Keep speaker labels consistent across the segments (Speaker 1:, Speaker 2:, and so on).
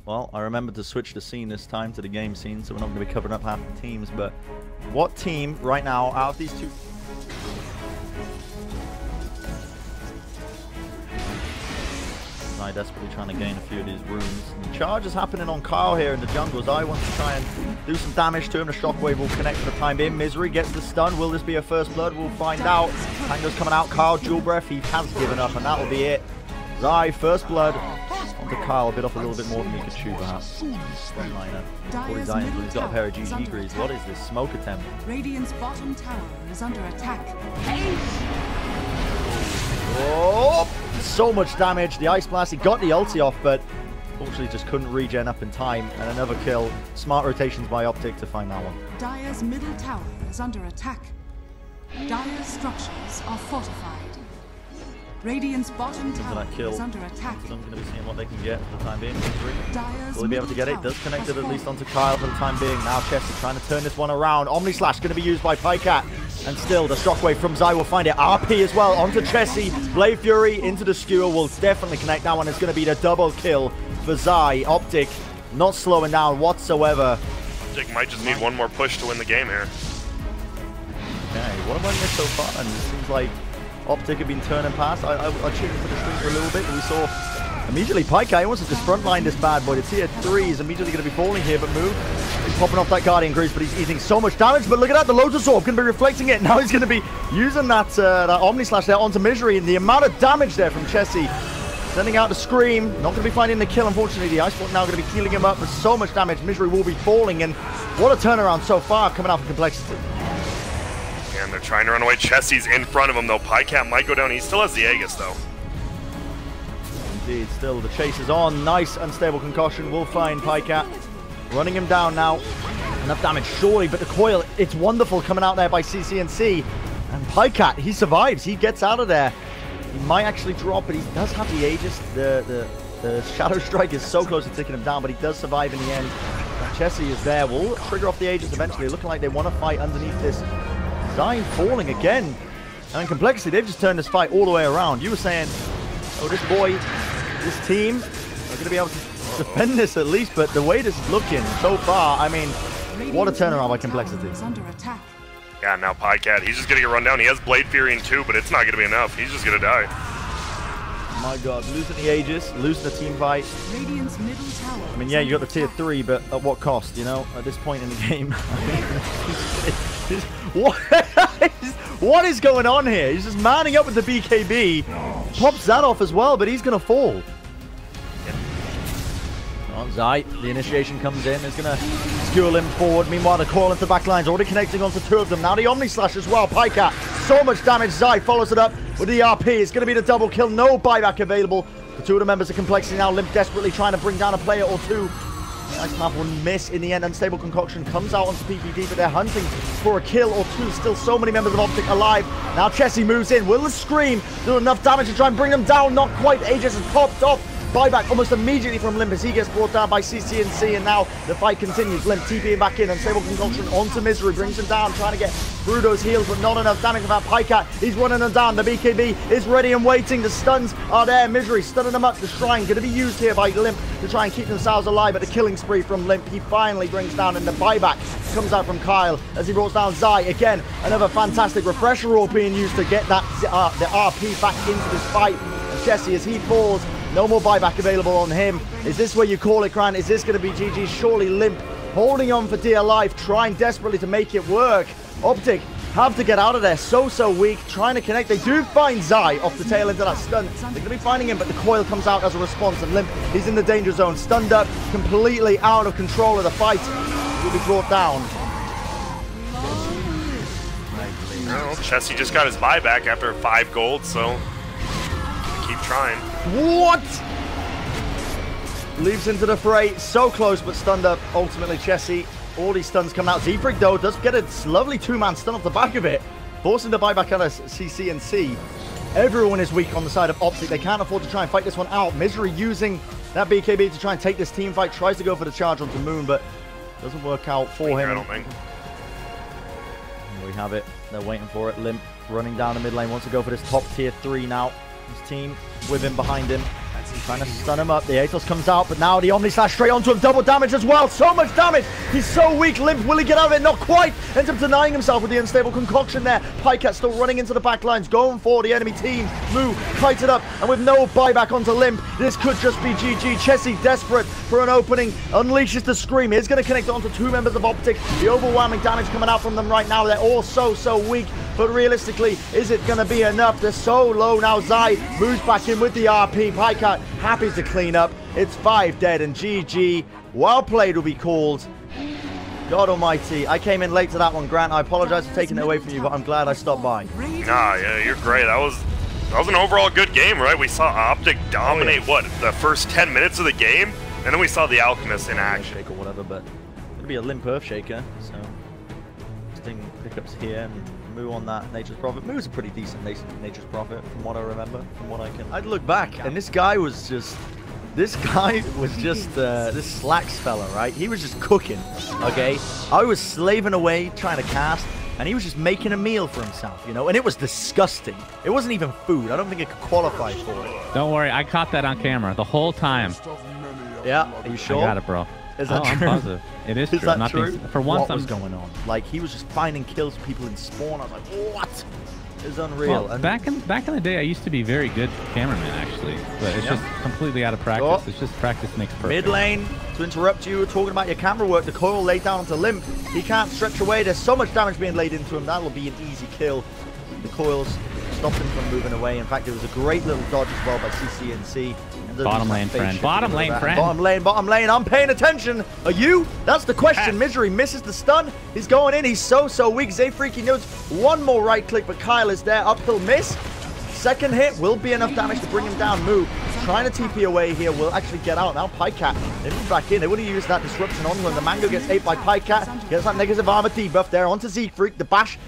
Speaker 1: Well, I remembered to switch the scene this time to the game scene, so we're not going to be covering up half the teams. But what team right now out of these two? Zai desperately trying to gain a few of these runes. And the charge is happening on Kyle here in the jungle. Zai wants to try and do some damage to him. The shockwave will connect for the time being. Misery gets the stun. Will this be a first blood? We'll find out. Tango's coming out. Kyle, dual breath. He has given up, and that will be it. Zai, first blood. Onto Kyle, bit off a little bit more than he could chew, perhaps. Frontliner. 40 items, but he's got a pair of GG greaves. What is this? Smoke attempt.
Speaker 2: Radiant's bottom tower is under attack.
Speaker 1: Oh, so much damage. The Ice Blast, he got the ulti off, but unfortunately just couldn't regen up in time. And another kill. Smart rotations by OpTic to find that one.
Speaker 2: Dire's middle tower is under attack. Dire's structures are fortified. Radiant's bottom tower is under attack.
Speaker 1: I'm going to be seeing what they can get for the time being. Will he be able to get it? Does connect it at least onto Kyle for the time being. Now Chester trying to turn this one around. Omni Slash going to be used by Pycat. And still, the shockwave from Zai will find it. RP as well onto Chessie. Blade Fury into the skewer will definitely connect. That one is going to be the double kill for Zai. OpTic not slowing down whatsoever.
Speaker 3: OpTic might just need one more push to win the game here.
Speaker 1: Okay, what have I missed so far? And it seems like OpTic have been turning past. I tuned into the stream for a little bit, but we saw immediately Pycat wants to just frontline this bad boy. The tier 3 is immediately going to be falling here, but Move is popping off that Guardian Greaves, but he's eating so much damage. But look at that, the Lotus Orb can be reflecting it. Now he's going to be using that Omni Slash there onto Misery, and the amount of damage there from Chessie. Sending out the Scream. Not going to be finding the kill, unfortunately. The Ice Block now going to be healing him up with so much damage. Misery will be falling, and what a turnaround so far coming out from CompLexity.
Speaker 3: And they're trying to run away. Chessie's in front of him, though. Pycat might go down. He still has the Aegis, though.
Speaker 1: Indeed, still the chase is on. Nice unstable concussion. We'll find Pycat. Running him down now. Enough damage, surely, but the coil, it's wonderful coming out there by CCNC. And Pycat, he survives. He gets out of there. He might actually drop, but he does have the Aegis. The Shadow Strike is so close to taking him down, but he does survive in the end. Chessie is there. We'll trigger off the Aegis eventually. Looking like they want to fight underneath this. Zai falling again. And CompLexity, they've just turned this fight all the way around. You were saying, oh, this boy, this team are going to be able to defend this at least, but the way this is looking so far, I mean, what a turnaround by CompLexity.
Speaker 3: Yeah, now Pycat, he's just going to get run down. He has Blade Fury in 2, but it's not going to be enough. He's just going to die.
Speaker 1: My God, losing the Aegis, losing the team fight. I mean, yeah, you got the tier 3, but at what cost, you know, at this point in the game? What is going on here? He's just manning up with the BKB. Pops that off as well, but he's going to fall. Oh, Zai, the initiation comes in. Is going to skewer him forward. Meanwhile, the coil into the back line's already connecting onto 2 of them. Now the Omni Slash as well. Pycat, so much damage. Zai follows it up with the RP. It's going to be the double kill. No buyback available. The 2 of the members of CompLexity now limp desperately trying to bring down a player or 2. Nice map will miss in the end. Unstable Concoction comes out onto PPD, but they're hunting for a kill or 2. Still so many members of OpTic alive. Now Chessie moves in. Will the Scream do enough damage to try and bring them down? Not quite. Aegis has popped off. Buyback almost immediately from Limp as he gets brought down by CCNC, and now the fight continues. Limp TPing back in. Unstable Concoction onto Misery. Brings him down, trying to get through those heals, but not enough damage about Pycat. He's running them down. The BKB is ready and waiting. The stuns are there. Misery stunning them up. The Shrine going to be used here by Limp to try and keep themselves alive, but the killing spree from Limp, he finally brings down, and the buyback comes out from Kyle as he brought down Zai. Again, another fantastic refresher orb being used to get that the RP back into this fight. And Chessie, as he falls, no more buyback available on him. Is this where you call it, Cran? Is this going to be GG? Surely Limp holding on for dear life, trying desperately to make it work. OpTic have to get out of there. So weak, trying to connect. They do find Zai off the tail end of that stun. They're going to be finding him, but the coil comes out as a response, and Limp, he's in the danger zone. Stunned up, completely out of control of the fight. Will be brought down.
Speaker 3: Well, Chessie just got his buyback after 5 gold, so keep trying.
Speaker 1: What? Leaps into the fray. So close, but stunned up. Ultimately, Chessie. All these stuns come out. Z-Freak, though, does get a lovely 2-man stun off the back of it, forcing the buyback out of CCNC. Everyone is weak on the side of OpTic. They can't afford to try and fight this one out. Misery using that BKB to try and take this team fight. Tries to go for the charge onto Moon, but doesn't work out for him.
Speaker 3: I don't think.
Speaker 1: Here we have it. They're waiting for it. Limp running down the mid lane. Wants to go for this top tier 3 now. His team with him behind him. trying to stun him up. The Atos comes out, but now the Omni Slash straight onto him. Double damage as well. So much damage. He's so weak. Limp, will he get out of it? Not quite. Ends up denying himself with the unstable concoction there. Pycat still running into the back lines, going for the enemy team. Moo kited up, and with no buyback onto Limp, this could just be GG. Chessie desperate for an opening, unleashes the Scream. He's going to connect onto two members of OpTic. The overwhelming damage coming out from them right now. They're all so weak. But realistically, is it going to be enough? They're so low now. Zai moves back in with the RP. Pycat happy to clean up. It's 5 dead and GG. Well played will be called. God almighty. I came in late to that one, Grant. I apologize for taking it away from you, but I'm glad I stopped by.
Speaker 3: Nah, yeah, you're great. That was an overall good game, right? We saw OpTic dominate, what, the first 10 minutes of the game? And then we saw the Alchemist in action.
Speaker 1: Or whatever, but it's going to be a Limp Earthshaker, so interesting pickups here. And Moo on that Nature's Prophet. Moo's a pretty decent Nature's Prophet, from what I remember, from what I can... I'd look back, and this guy was just... This Slacks fella, right? He was just cooking, okay? I was slaving away, trying to cast, and he was just making a meal for himself, you know? And it was disgusting. It wasn't even food. I don't think it could qualify for it.
Speaker 4: Don't worry, I caught that on camera the whole time.
Speaker 1: Yeah, are you sure?
Speaker 4: I got it, bro.
Speaker 1: Is that true?
Speaker 4: I'm positive. It is
Speaker 1: true.
Speaker 4: Is
Speaker 1: that true?
Speaker 4: For once,
Speaker 1: what was going on? Like, he was just finding kills for people in spawn. I was like, what? It's unreal.
Speaker 4: Well, back in the day, I used to be very good cameraman, actually. But it's just completely out of practice.
Speaker 1: Oh.
Speaker 4: It's just practice makes perfect.
Speaker 1: Mid lane, to interrupt you, talking about your camera work, the coil laid down onto Limp. He can't stretch away. There's so much damage being laid into him. That'll be an easy kill. The coils stopped him from moving away. In fact, it was a great little dodge as well by CCNC.
Speaker 4: Bottom lane, friend. Bottom lane, friend.
Speaker 1: Bottom lane. I'm paying attention. Are you? That's the question. Misery misses the stun. He's going in. He's so weak. Zayfreak, he knows one more right click, but Kyle is there. Uphill miss. Second hit will be enough damage to bring him down. Moo trying to TP away here. Will actually get out. Now Pycat, they move back in. They would have used that disruption on when the Mango gets ate by Pycat. Gets that negative armor debuff there onto Zayfreak. The bash.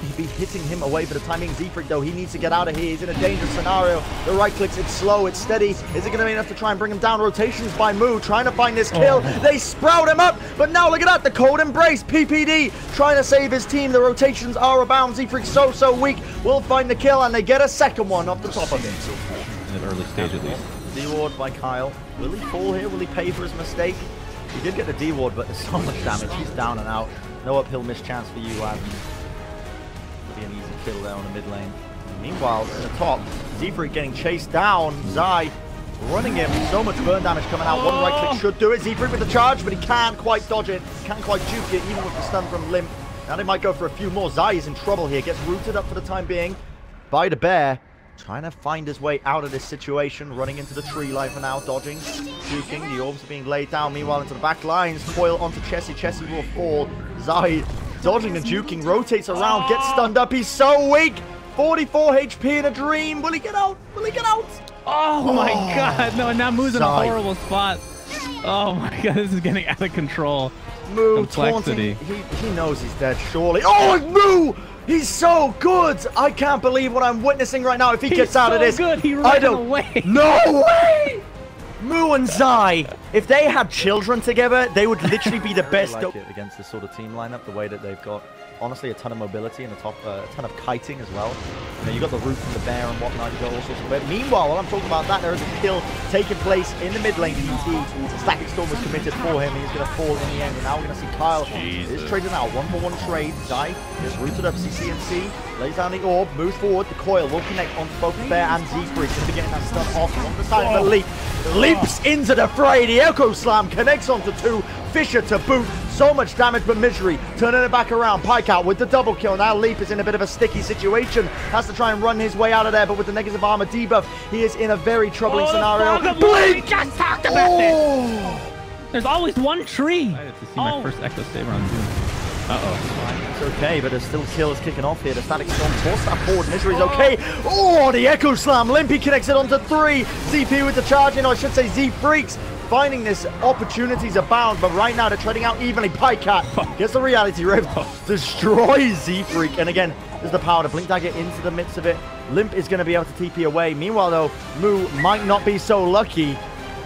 Speaker 1: He'd be hitting him away for the time being. Zayfreak, though, he needs to get out of here. He's in a dangerous scenario. The right clicks, it's slow, it's steady. Is it going to be enough to try and bring him down? Rotations by Moo, trying to find this kill. They sprout him up, but now look at that. The cold embrace. PPD trying to save his team. The rotations are abound. Zayfreak so weak. Will find the kill, and they get a second one off the top of it.
Speaker 4: In the early stage, at least.
Speaker 1: D-ward by Kyle. Will he fall here? Will he pay for his mistake? He did get the D-ward, but there's so much damage. He's down and out. No uphill mischance for you, Adam. An easy kill there on the mid lane. Meanwhile, in the top, Zayfreak getting chased down. Zai running him. So much burn damage coming out. One right click should do it. Zayfreak with the charge, but he can't quite dodge it. Can't quite juke it, even with the stun from Limp. Now they might go for a few more. Zai is in trouble here. Gets rooted up for the time being by the bear. Trying to find his way out of this situation. Running into the tree line for now. Dodging, juking. The orbs are being laid down. Meanwhile, into the back lines. Coil onto Chessie. Chessie will fall. Zai dodging and juking, rotates around, gets stunned up. He's so weak. 44 HP in a dream. Will he get out? Will he get out?
Speaker 4: Oh my god. No, now Moo's in a horrible spot. Oh my god, this is getting out of control.
Speaker 1: Moo taunting. He knows he's dead, surely. Oh, it's Moo! He's so good. I can't believe what I'm witnessing right now. If he gets out of this,
Speaker 4: good. He ran away.
Speaker 1: No way! Moo and Zai, if they had children together, they would literally be the best. I like it against this sort of team lineup, the way that they've got, honestly, a ton of mobility in the top, a ton of kiting as well. You know, you got the root from the bear and whatnot, you got all sorts of it. Meanwhile, while I'm talking about that, there is a kill taking place in the mid lane. Static Storm was committed for him, and he's going to fall in the end. And now we're going to see Kyle is traded out, 1-for-1 trade. Zai is rooted up, CCNC, lays down the orb, moves forward, the coil will connect onto both the bear and Zayfreak. Going to be getting that stun off on the side of the leap. Leaps into the fray. The Echo Slam connects onto two. Fisher to boot. So much damage, but Misery turning it back around. Pycat with the double kill. Now Leap is in a bit of a sticky situation. Has to try and run his way out of there, but with the negative armor debuff, he is in a very troubling scenario.
Speaker 4: We just talked about this. There's always one tree. I had to see my first Echo Saber on Zoom.
Speaker 1: It's okay, but there's still kills kicking off here. The Static Storm force that forward. Misery's okay. Oh, the Echo Slam. Limpy connects it onto 3. ZP with the charge in, or I should say Z-Freaks. Finding this opportunities abound, but right now they're trading out evenly. Pycat gets the reality rift, destroys Z-Freak, and again, there's the power to Blink Dagger into the midst of it. Limp is going to be able to TP away. Meanwhile, though, Moo might not be so lucky.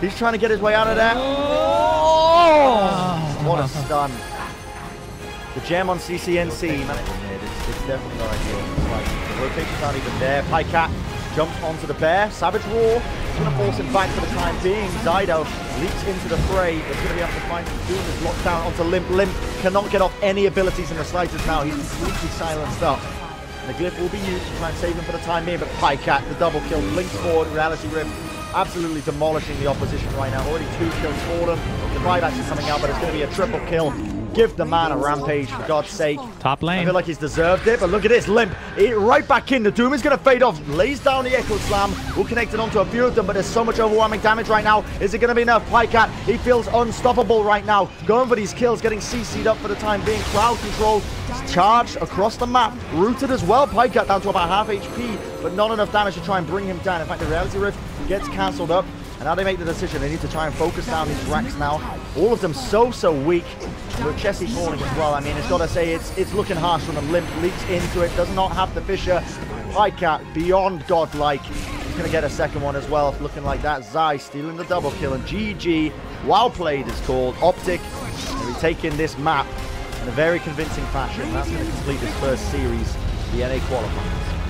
Speaker 1: He's trying to get his way out of there. Oh, what a stun. The gem on CCNC, man, it's definitely not ideal. Like, the rotations aren't even there. Pycat jumps onto the bear. Savage Roar going to force him back for the time being. Zydo leaps into the fray. It's going to be able to find Doom is locked down onto Limp. Limp cannot get off any abilities in the slightest now. He's completely silenced up. And the glyph will be used to try and save him for the time being, but Pycat, the double kill, blinks forward, Reality Rift, absolutely demolishing the opposition right now. Already 2 kills for them. The buybacks are coming out, but it's going to be a triple kill. Give the man a rampage, for God's sake.
Speaker 4: Top lane.
Speaker 1: I feel like he's deserved it, but look at this. Limp, right back in. The Doom is going to fade off. Lays down the Echo Slam. Will connect it onto a few of them, but there's so much overwhelming damage right now. Is it going to be enough? Pycat, he feels unstoppable right now. Going for these kills, getting CC'd up for the time being. Crowd control, charged across the map. Rooted as well. Pycat down to about half HP, but not enough damage to try and bring him down. In fact, the Reality Rift gets cancelled up. And now they make the decision. They need to try and focus down these racks now. All of them so weak. With Chessie falling as well. I mean, it's got to say, it's looking harsh from them. Limp leaps into it. Does not have the Fisher. Pycat, beyond godlike. He's going to get a second one as well. Looking like that. Zai stealing the double kill. And GG. Well played is called. OpTic will be taking this map in a very convincing fashion. That's going to complete this first series, the NA qualifiers.